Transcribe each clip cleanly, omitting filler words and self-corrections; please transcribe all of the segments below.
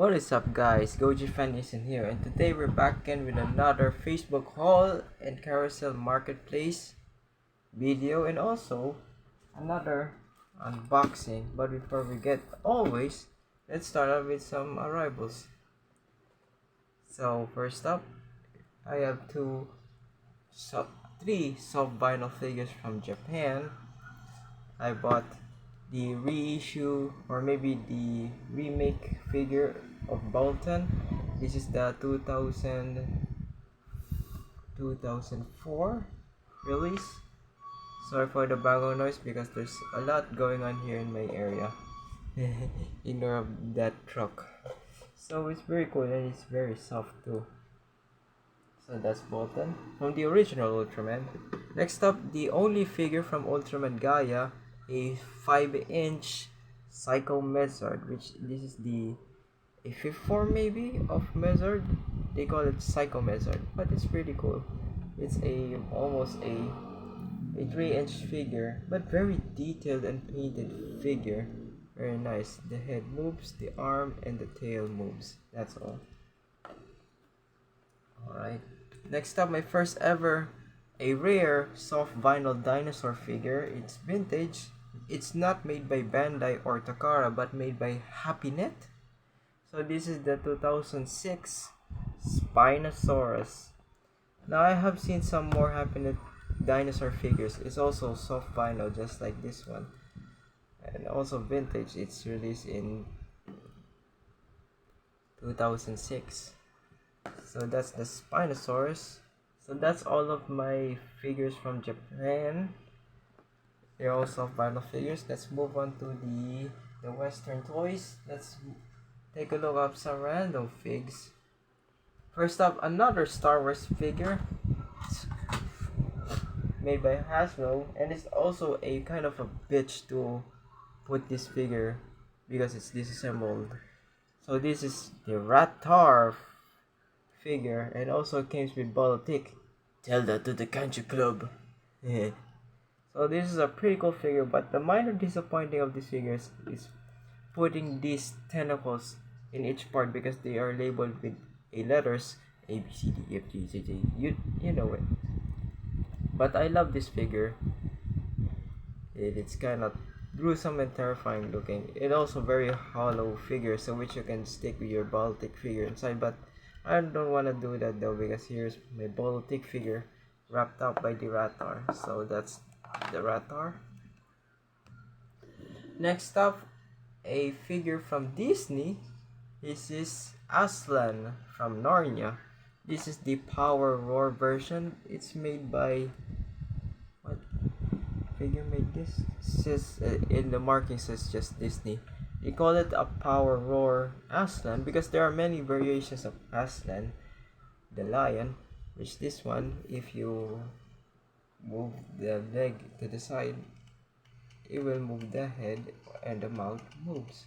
What is up guys, Goji Fan is in here, and today we're back again with another Facebook haul and Carousell marketplace video and also another unboxing. But before we get always, let's start out with some arrivals. So first up, I have three soft vinyl figures from Japan. I bought the reissue or maybe the remake figure of Bolton. This is the 2004 release. Sorry for the background noise because there's a lot going on here in my area. Ignore that truck. So it's very cool and it's very soft too. So that's Bolton from the original Ultraman. Next up, the only figure from Ultraman Gaia, a 5-inch Psycho Mezard, which this is a fifth form maybe of Mezard. They call it Psycho Mezard, but it's pretty cool. It's almost a 3-inch figure, but very detailed and painted figure. Very nice. The head moves, the arm and the tail moves. That's all. Alright. Next up, my first ever a rare soft vinyl dinosaur figure. It's vintage. It's not made by Bandai or Takara but made by HappyNet. So this is the 2006 Spinosaurus. Now I have seen some more HappyNet dinosaur figures. It's also soft vinyl just like this one. And also vintage. It's released in 2006. So that's the Spinosaurus. So that's all of my figures from Japan. They're all soft vinyl figures. Let's move on to the Western toys. Let's take a look at some random figs. First up, another Star Wars figure. It's made by Hasbro, and it's also a kind of a bitch to put this figure because it's disassembled. So this is the Ratar figure, and also comes with Baltic. Tell that to the Kaiju Club. So this is a pretty cool figure, but the minor disappointing of this figure is putting these tentacles in each part because they are labeled with letters A, B, C, D, E, F, G, H, I. You know it. But I love this figure. It's kind of gruesome and terrifying looking. It's also very hollow figure, so which you can stick with your Baltic figure inside, but I don't want to do that though because here's my Baltic figure wrapped up by the Ratar. So that's the Ratar. Next up, a figure from Disney. This is Aslan from Narnia. This is the Power Roar version. It's made by what figure made this? It says in the marking says just Disney. They call it a Power Roar Aslan because there are many variations of Aslan, the lion, which this one, if you move the leg to the side, it will move the head and the mouth moves.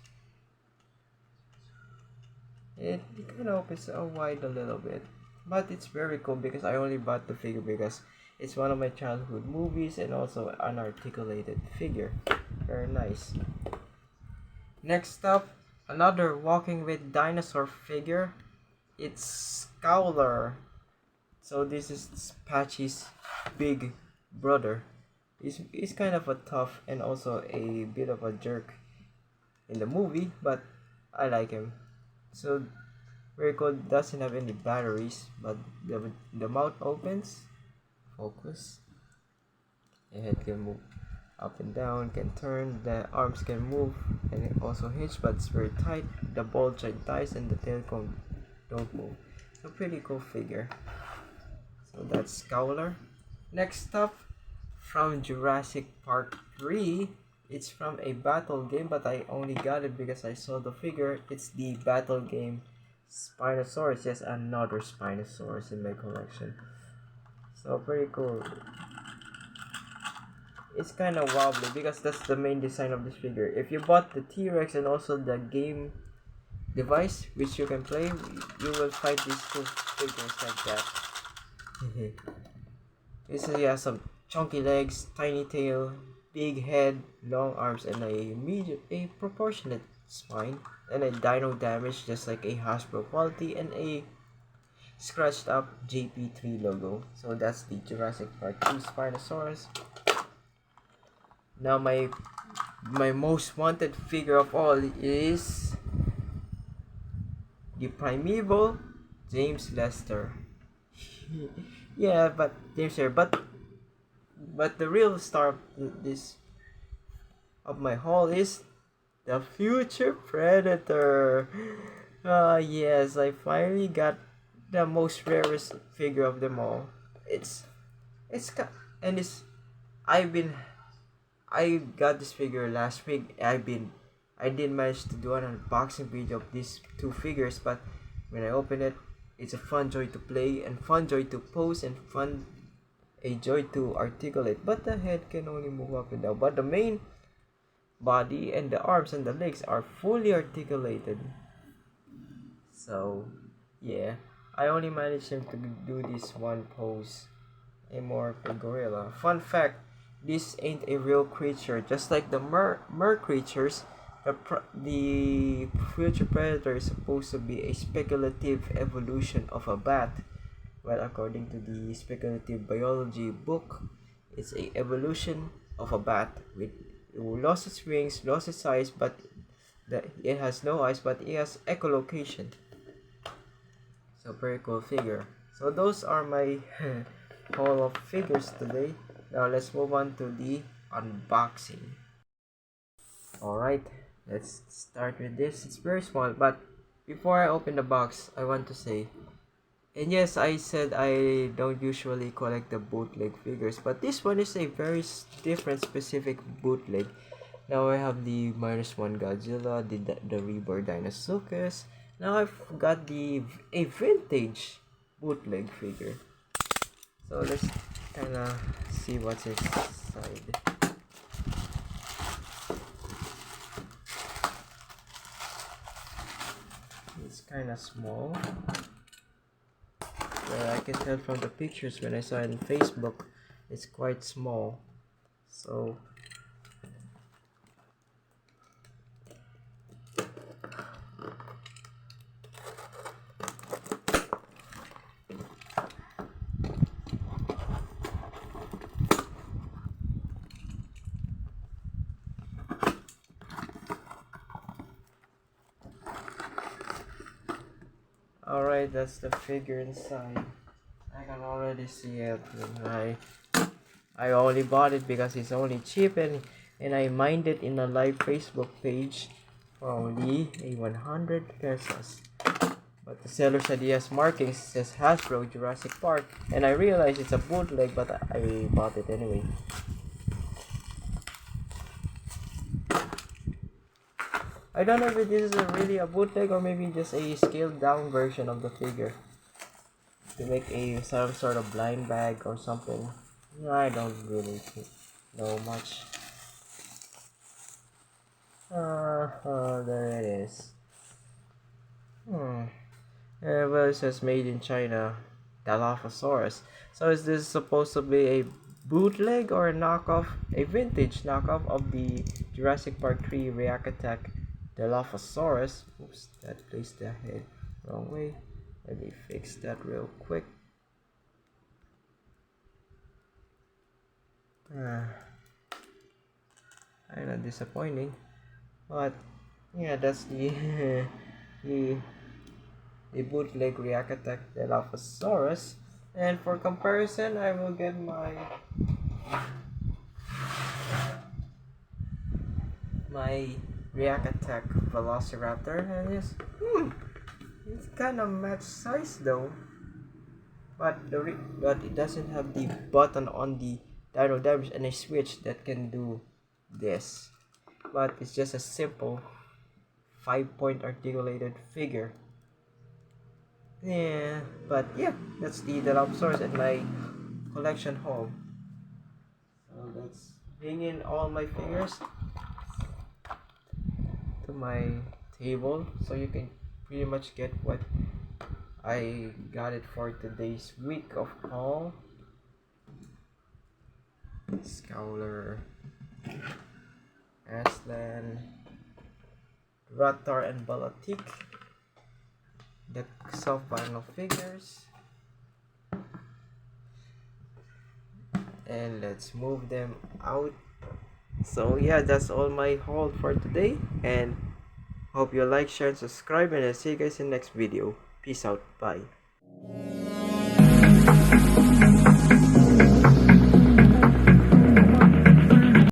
It kind of opens wide a little bit, but it's very cool because I only bought the figure because it's one of my childhood movies and also an articulated figure. Very nice. Next up, another Walking with Dinosaur figure. It's Scowler. So this is Patchy's big brother. He's kind of a tough and also a bit of a jerk in the movie, but I like him. So very cool. Doesn't have any batteries, but the mouth opens. Focus. The head can move up and down, can turn, the arms can move, and it also hinge, but it's very tight. The ball joint ties and the tail don't move. So pretty cool figure. So that's Scowler. Next up, from Jurassic Park 3, it's from a battle game, but I only got it because I saw the figure. It's the battle game Spinosaurus. Yes, another Spinosaurus in my collection. So pretty cool. It's kind of wobbly because that's the main design of this figure. If you bought the T-Rex and also the game device which you can play, you will fight these two figures like that. This has some chunky legs, tiny tail, big head, long arms, and a proportionate spine, and a dino damage just like a Hasbro quality, and a scratched up JP3 logo. So that's the Jurassic Park 2 Spinosaurus. Now my most wanted figure of all is the Primeval James Lester. Yeah, but James here, but the real star of this of my haul is the Future Predator. Yes, I finally got the most rarest figure of them all. It's and it's I've been I got this figure last week. I did manage to do an unboxing video of these two figures, but when I open it, it's a fun joy to play and fun joy to pose and a joy to articulate. But the head can only move up and down. But the main body and the arms and the legs are fully articulated. So yeah, I only managed him to do this one pose. A more of a gorilla. Fun fact, this ain't a real creature. Just like the mer creatures, the future predator is supposed to be a speculative evolution of a bat. Well, according to the speculative biology book, it's a evolution of a bat with lost its wings, lost its eyes, but it has no eyes, but it has echolocation. So very cool figure. So those are my haul of figures today. Now let's move on to the unboxing. Alright, let's start with this. It's very small, but before I open the box, I want to say, and yes, I said I don't usually collect the bootleg figures, but this one is a very different specific bootleg. Now I have the -1 Godzilla, the Reborn Dinosaurus. Now I've got a vintage bootleg figure. So let's kinda see what's inside. It's kinda small. Well, I can tell from the pictures when I saw it on Facebook, it's quite small. So alright, that's the figure inside. I can already see it. I only bought it because it's only cheap, and I mined it in a live Facebook page for only a 100 pesos. But the seller said he has markings, says Hasbro Jurassic Park, and I realized it's a bootleg, but I bought it anyway. I don't know if this is really a bootleg or maybe just a scaled down version of the figure to make some sort of blind bag or something. I don't really know much. There it is. Well, it says made in China, Dilophosaurus. So is this supposed to be a bootleg or a knockoff, a vintage knockoff of the Jurassic Park 3 React Attack Dilophosaurus? Oops, that placed the head wrong way. Let me fix that real quick. Kinda disappointing, but yeah, that's the the bootleg React Attack Dilophosaurus. And for comparison, I will get my React Attack Velociraptor, and it's kind of match size though, but but it doesn't have the button on the dino damage and a switch that can do this. But it's just a simple 5-point articulated figure. Yeah, but yeah, that's the Dilophosaurus and my collection haul. So let's bring in all my figures to my table so you can pretty much get what I got it for today's week of haul. Scowler, Aslan, Raptor and Balotic, the soft vinyl figures, and let's move them out. So yeah, that's all my haul for today, and hope you like, share, and subscribe, and I'll see you guys in the next video. Peace out. Bye.